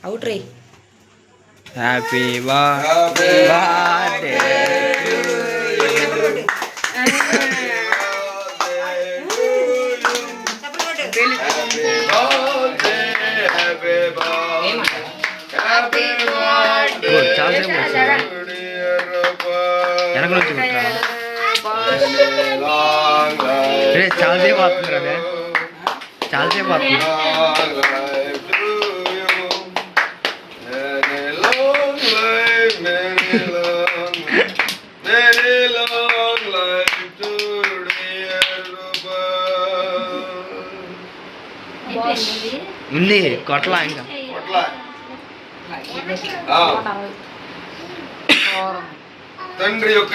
out రే happy birthday చాలా సేపు వస్తుంది రా చాలా సేపు వస్తుంది ఉంది కొట్లా ఇంకా తండ్రి యొక్క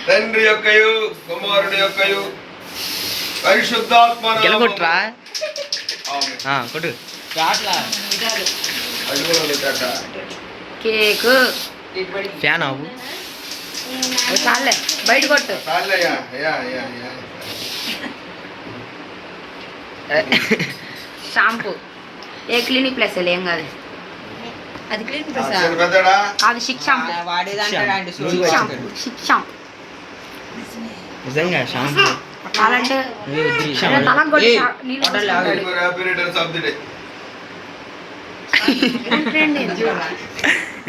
తండ్రి యొక్కయు కుమారుడి యొక్కయు పరిశుద్ధాత్మ కొట్టురా కొట్టు కేక్ ఫ్యాన్ ఆవు చాలే బయట కొట్టు షాంపూ ఏ క్లినిక్ ప్లస్ ఏం కాదు అది క్లినిక్ ప్లస్ అది షిక్ షాంపూ షిక్ షాంపూ నిజంగా షాంపూ కావాలంటే తలకు కొట్టి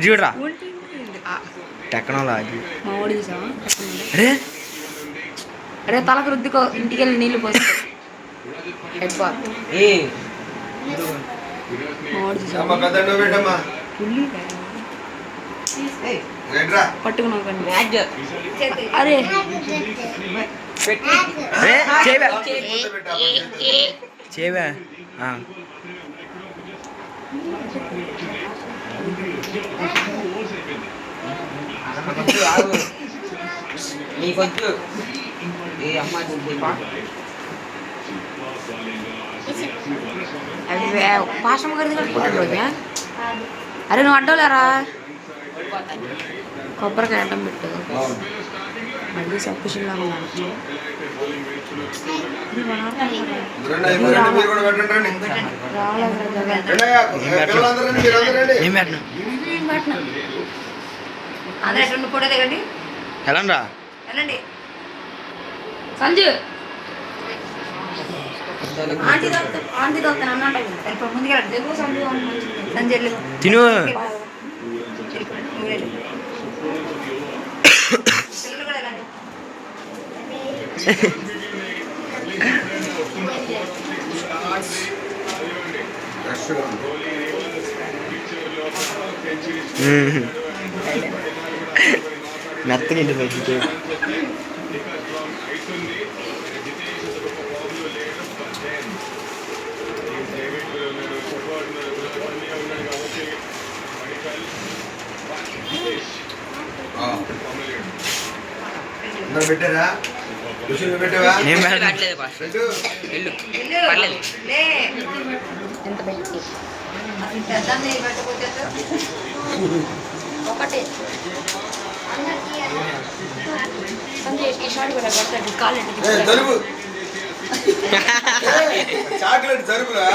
చూడరా టెక్నాలజీ అరే అరే తలకు రుద్దుకో ఇంటికి వెళ్ళి నీళ్ళు పోసుకో పట్టుకున్నాకండి అరే చేవా నీకొచ్చు ఏ అమ్మాయి పాశమ్మ గారిది కట్టుకుంటున్నా అరే నువ్వు అడ్డోలేరా కొబ్బరికాయ అడ్డం పెట్టు మళ్ళీ సక్కుషిల్లా ఎలాండ్రా సంజు ఆంటీ దొరుకుతాను అన్నాడు ముందుగా సంజు తిను మెత్తగా ఇంటి పెట్టి పెట్టారా పెట్టావా ఒకటి చాక్లెట్ జరుపురా